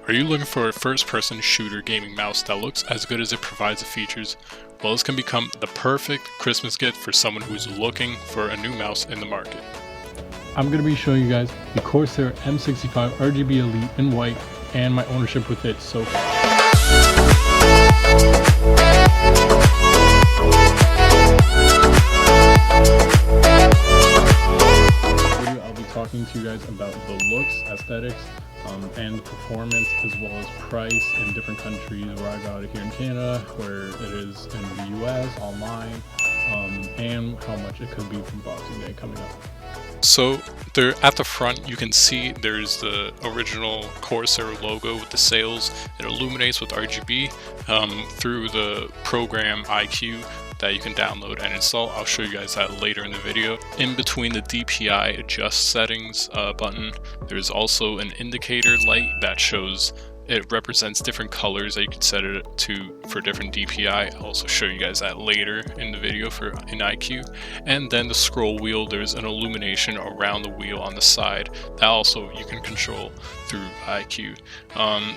Are you looking for a first-person shooter gaming mouse that looks as good as it provides the features? Well, this can become the perfect Christmas gift for someone who's looking for a new mouse in the market. I'm going to be showing you guys the Corsair M65 RGB Elite in white and my ownership with it so far. I'll be talking to you guys about the looks, aesthetics, and performance, as well as price in different countries, where I got it here in Canada, where it is in the US, online, and how much it could be from Boxing Day coming up. So there at the front you can see there's the original Corsair logo with the sails. It illuminates with RGB through the program IQ that you can download and install. I'll show you guys that later in the video. In between the DPI adjust settings button, there's also an indicator light that shows it represents different colors that you can set it to for different DPI. I'll also show you guys that later in the video in IQ. And then the scroll wheel, there's an illumination around the wheel on the side that also you can control through IQ.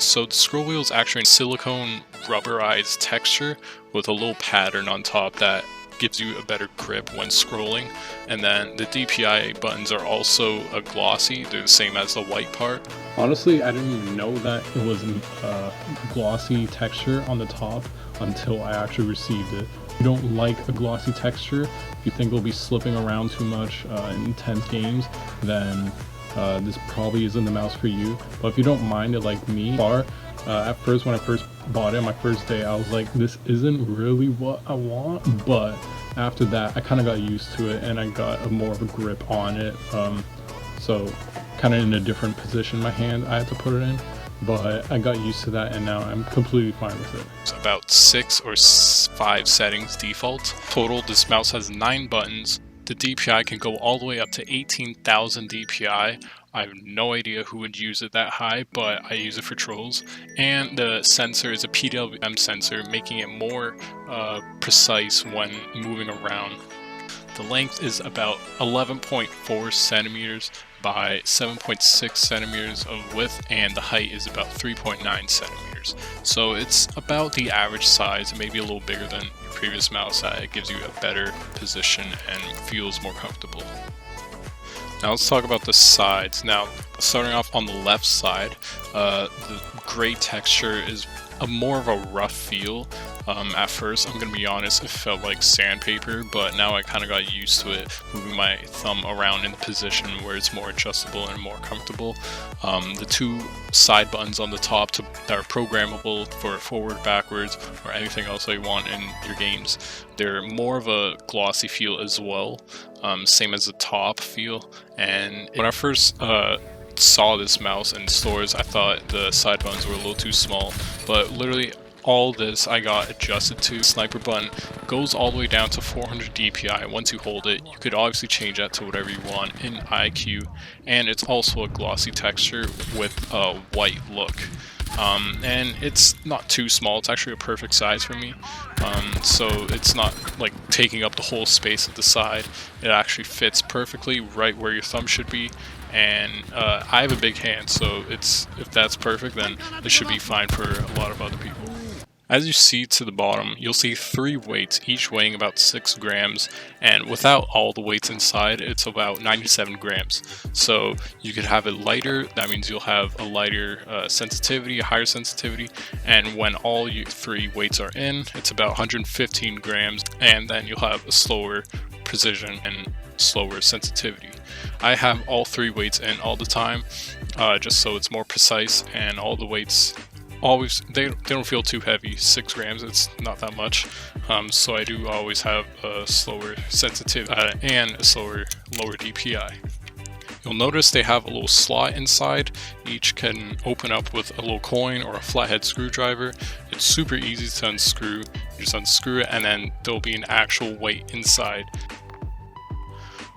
So the scroll wheel is actually a silicone rubberized texture with a little pattern on top that gives you a better grip when scrolling. And then the DPI buttons are also a glossy, they're the same as the white part. Honestly, I didn't even know that it was a glossy texture on the top until I actually received it. If you don't like a glossy texture, if you think it'll be slipping around too much in intense games, then this probably isn't the mouse for you. But if you don't mind it like me, at first when I first bought it, my first day, I was like, this isn't really what I want. But after that, I kind of got used to it and I got more of a grip on it. So kind of in a different position, my hand I had to put it in, but I got used to that and now I'm completely fine with it. It's about 6 or 5 settings default. Total, this mouse has 9 buttons. The DPI can go all the way up to 18,000 DPI. I have no idea who would use it that high, but I use it for trolls. And the sensor is a PWM sensor, making it more precise when moving around. The length is about 11.4 centimeters by 7.6 centimeters of width, and the height is about 3.9 centimeters. So it's about the average size, maybe a little bigger than your previous mouse. It gives you a better position and feels more comfortable. Now let's talk about the sides. Now, starting off on the left side, the gray texture is more of a rough feel. At first, I'm gonna be honest, it felt like sandpaper, but now I kind of got used to it, moving my thumb around in the position where it's more adjustable and more comfortable. The 2 side buttons on the top that are programmable for forward, backwards, or anything else that you want in your games. They're more of a glossy feel as well, same as the top feel. And when I first saw this mouse in stores, I thought the side buttons were a little too small, but literally all this I got adjusted to. Sniper button goes all the way down to 400 DPI. Once you hold it, you could obviously change that to whatever you want in IQ, and it's also a glossy texture with a white look. And it's not too small, it's actually a perfect size for me. So it's not like taking up the whole space at the side. It actually fits perfectly right where your thumb should be. And I have a big hand, so if that's perfect, then it should be fine for a lot of other people. As you see to the bottom, you'll see 3 weights, each weighing about 6 grams, and without all the weights inside, it's about 97 grams. So you could have it lighter, that means you'll have a lighter sensitivity, a higher sensitivity, and when all 3 weights are in, it's about 115 grams, and then you'll have a slower precision and slower sensitivity. I have all 3 weights in all the time, just so it's more precise, and all the weights always they don't feel too heavy. 6 grams, it's not that much. So I do always have a slower sensitivity and a lower DPI. You'll notice they have a little slot inside. Each can open up with a little coin or a flathead screwdriver. It's super easy to unscrew. You just unscrew it and then there'll be an actual weight inside.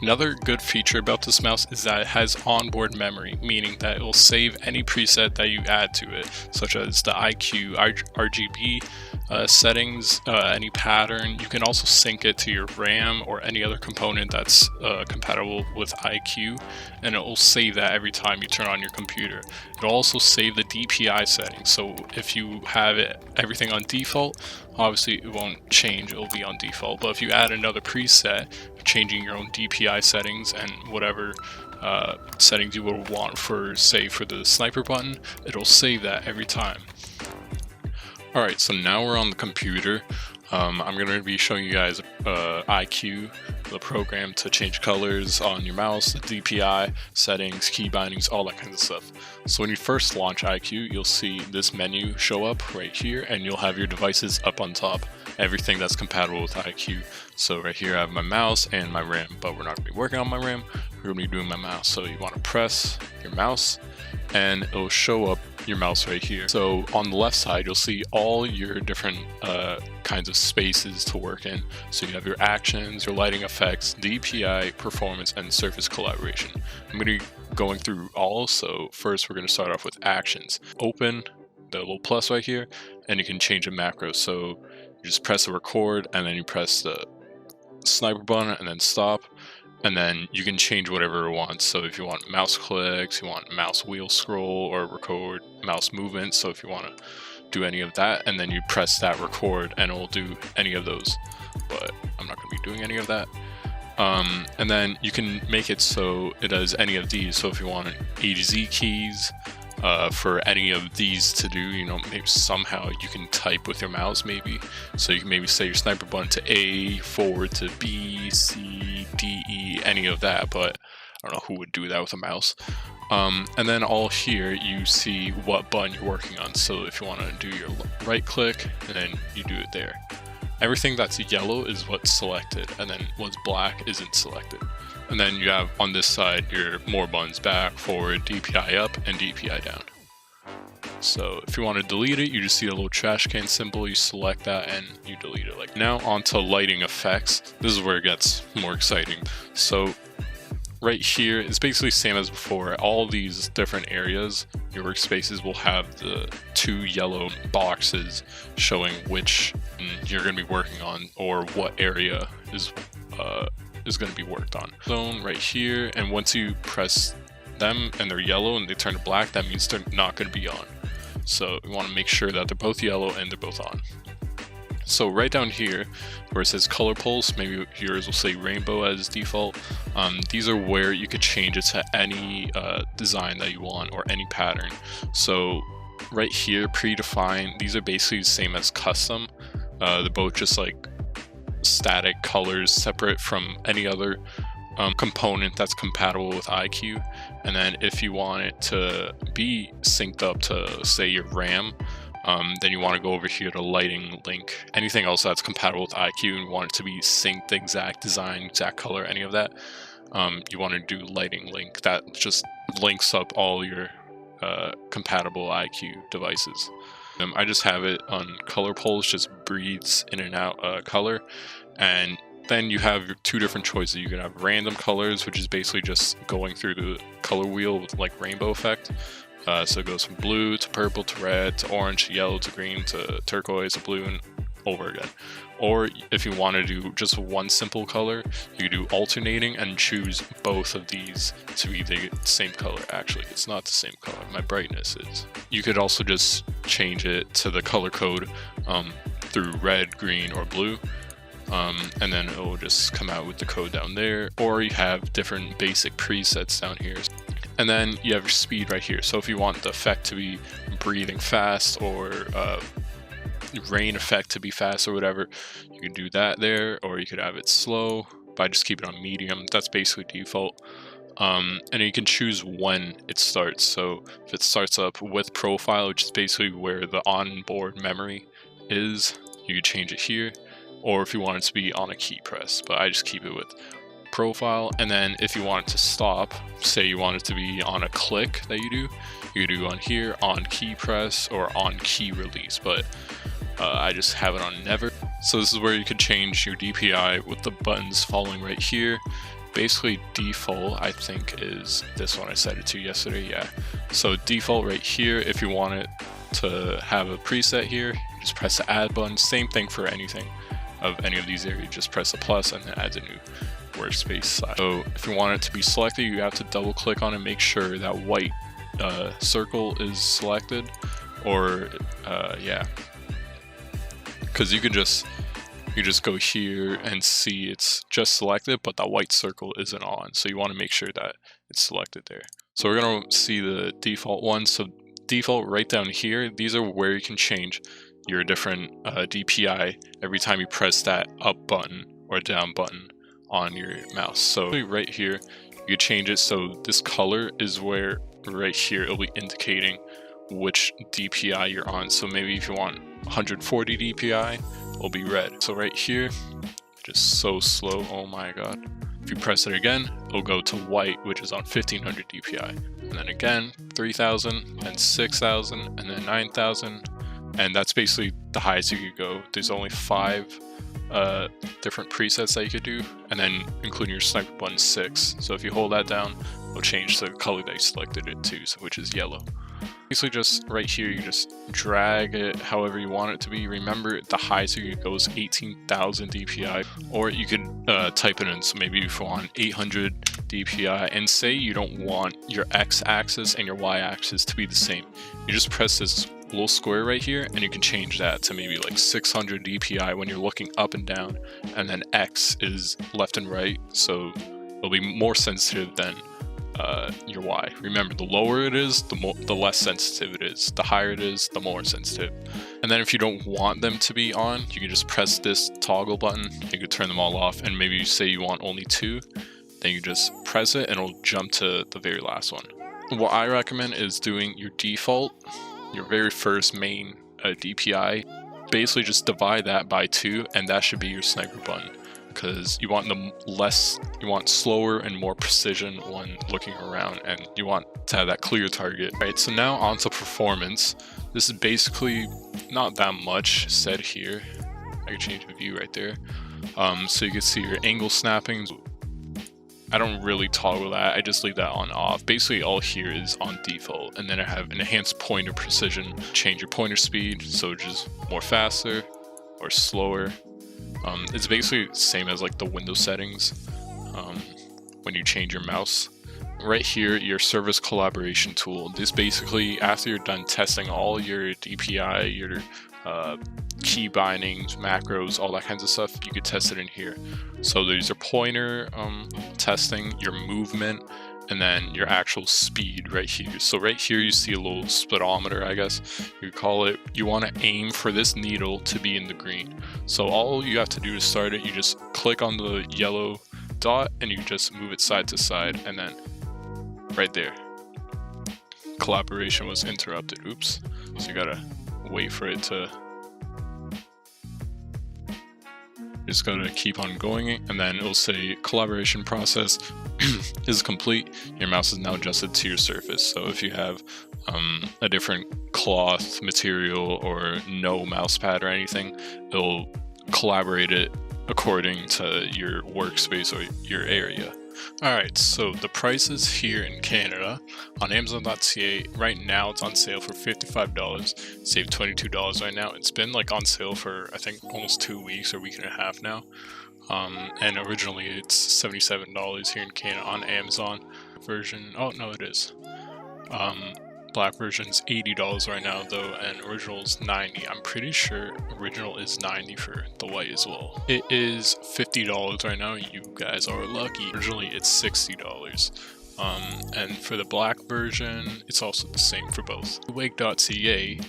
Another good feature about this mouse is that it has onboard memory, meaning that it will save any preset that you add to it, such as the IQ RGB settings, any pattern. You can also sync it to your RAM or any other component that's compatible with iCUE, and it will save that every time you turn on your computer. It'll also save the DPI settings, so if you have everything on default, obviously it won't change, it'll be on default, but if you add another preset, changing your own DPI settings and whatever settings you would want for, say, for the sniper button, it'll save that every time. Alright, so now we're on the computer. I'm going to be showing you guys iCUE, the program to change colors on your mouse, the DPI, settings, key bindings, all that kind of stuff. So when you first launch iCUE, you'll see this menu show up right here, and you'll have your devices up on top, everything that's compatible with iCUE. So right here I have my mouse and my RAM, but we're not going to be working on my RAM, we're going to be doing my mouse. So you want to press your mouse, and it'll show up your mouse right here. So on the left side, you'll see all your different kinds of spaces to work in. So you have your actions, your lighting effects, DPI, performance, and surface collaboration. I'm going to be going through all. So first we're going to start off with actions. Open the little plus right here, and you can change a macro. So you just press the record, and then you press the sniper button, and then stop. And then you can change whatever you want. So if you want mouse clicks, you want mouse wheel scroll, or record mouse movement. So if you want to do any of that, and then you press that record, and it will do any of those. But I'm not going to be doing any of that. And then you can make it so it does any of these. So if you want A to Z keys for any of these to do, you know, maybe somehow you can type with your mouse maybe. So you can maybe say your sniper button to A, forward to B, C, D, E, any of that, but I don't know who would do that with a mouse. And then all here you see what button you're working on. So if you want to do your right click, and then you do it there. Everything that's yellow is what's selected, and then what's black isn't selected. And then you have on this side your more buttons: back, forward, DPI up, and DPI down. So if you want to delete it, you just see a little trash can symbol, you select that, and you delete it. Like now onto lighting effects. This is where it gets more exciting. So right here, it's basically the same as before. All these different areas, your workspaces will have the two yellow boxes showing which you're going to be working on, or what area is going to be worked on. Zone right here, and once you press them and they're yellow and they turn to black, that means they're not going to be on. So you want to make sure that they're both yellow and they're both on. So right down here where it says color pulse, maybe yours will say rainbow as default. These are where you could change it to any design that you want, or any pattern. So right here, predefined, these are basically the same as custom. They're both just like static colors separate from any other component that's compatible with iCUE. And then if you want it to be synced up to, say, your RAM, then you want to go over here to lighting link. Anything else that's compatible with iCUE and you want it to be synced, the exact design, exact color, any of that, you want to do lighting link. That just links up all your compatible iCUE devices. I just have it on color pulse, just breathes in and out color. And then you have your two different choices. You can have random colors, which is basically just going through the color wheel with like rainbow effect. So it goes from blue to purple to red to orange to yellow to green to turquoise to blue, and over again. Or if you want to do just one simple color, you do alternating and choose both of these to be the same color. Actually, it's not the same color, my brightness is. You could also just change it to the color code through red, green, or blue. And then it will just come out with the code down there. Or you have different basic presets down here. And then you have your speed right here. So if you want the effect to be breathing fast, or rain effect to be fast, or whatever, you can do that there. Or you could have it slow, but I just keep it on medium. That's basically default. And you can choose when it starts. So if it starts up with profile, which is basically where the onboard memory is, you could change it here. Or if you want it to be on a key press, but I just keep it with profile. And then if you want it to stop, say you want it to be on a click that you do on here, on key press, or on key release, but I just have it on never. So this is where you can change your DPI with the buttons following right here. Basically default, I think, is this one I set it to yesterday. Yeah, so default right here. If you want it to have a preset here, you just press the add button. Same thing for anything of any of these areas, just press the plus and then add a new workspace size. So if you want it to be selected, you have to double click on it, make sure that white circle is selected, or yeah, because you just go here and see it's just selected, but that white circle isn't on. So you want to make sure that it's selected there. So we're going to see the default one. So default right down here, these are where you can change your different DPI every time you press that up button or down button on your mouse. So right here, you can change it so this color is where right here it'll be indicating which DPI you're on. So maybe if you want 140 DPI, it'll be red. So right here, just so slow, oh my god. If you press it again, it'll go to white, which is on 1500 DPI. And then again, 3000, then 6000, and then 9000. And that's basically the highest you could go. There's only 5 different presets that you could do, and then including your sniper button 6. So if you hold that down, it'll change the color that you selected it to, so which is yellow. Basically just right here, you just drag it however you want it to be. Remember, the highest you could go is 18,000 DPI, or you could type it in. So maybe if you want 800 DPI, and say you don't want your x-axis and your y-axis to be the same, you just press this little square right here and you can change that to maybe like 600 DPI when you're looking up and down, and then X is left and right, so it'll be more sensitive than your Y. Remember, the lower it is, the less sensitive it is. The higher it is, the more sensitive. And then if you don't want them to be on, you can just press this toggle button. You can turn them all off, and maybe you say you want only 2, then you just press it and it'll jump to the very last one. What I recommend is doing your default, your very first main DPI. Basically just divide that by 2, and that should be your sniper button, because you want you want slower and more precision when looking around, and you want to have that clear target. Right, so now onto performance. This is basically not that much said here. I can change the view right there. So you can see your angle snapping. I don't really toggle that, I just leave that on off. Basically all here is on default, and then I have enhanced pointer precision. Change your pointer speed, so just more faster or slower. It's basically the same as like the Windows settings when you change your mouse. Right here, your service collaboration tool. This basically, after you're done testing all your DPI, your key bindings, macros, all that kinds of stuff, you could test it in here. So there's your pointer testing, your movement, and then your actual speed right here. So right here you see a little speedometer, I guess you could call it. You want to aim for this needle to be in the green. So all you have to do to start it, you just click on the yellow dot and you just move it side to side, and then right there, collaboration was interrupted. Oops. So you gotta wait for it to, just gotta keep on going, and then it'll say collaboration process is complete. Your mouse is now adjusted to your surface. So if you have a different cloth material or no mouse pad or anything, it'll collaborate it according to your workspace or your area. Alright, so the prices here in Canada on Amazon.ca right now, it's on sale for $55. Save $22 right now. It's been like on sale for I think almost 2 weeks or a week and a half now. And originally it's $77 here in Canada on Amazon version. Oh no, it is. Black version is $80 right now though, and original is $90. I'm pretty sure original is $90 for the white as well. It is $50 right now. You guys are lucky. Originally it's $60. And for the black version, it's also the same for both. Wake.ca,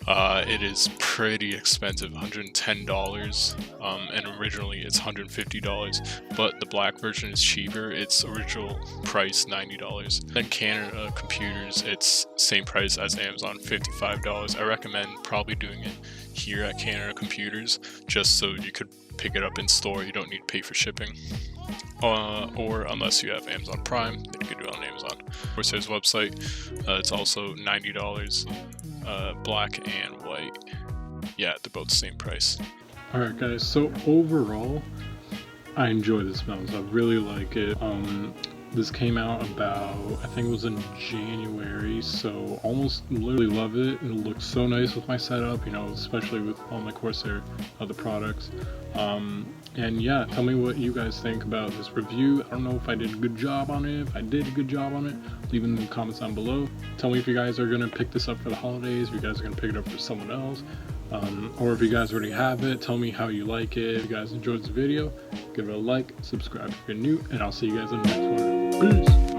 it is pretty expensive, $110, and originally it's $150, but the black version is cheaper. It's original price $90. Then Canada computers, it's same price as Amazon, $55. I recommend probably doing it here at Canada computers, just so you could pick it up in store. You don't need to pay for shipping. Or unless you have Amazon Prime, then you could do it on Amazon. Corsair's website, it's also $90. Black and white. Yeah, they're both the same price. Alright guys, so overall, I enjoy this mouse. I really like it. This came out about, I think it was in January, so almost literally love it. It looks so nice with my setup, you know, especially with all my Corsair other products. And yeah, tell me what you guys think about this review. I don't know if I did a good job on it. If I did a good job on it, leave it in the comments down below. Tell me if you guys are gonna pick this up for the holidays, if you guys are gonna pick it up for someone else, or if you guys already have it. Tell me how you like it. If you guys enjoyed this video, give it a like, subscribe if you're new, and I'll see you guys in the next one. Peace!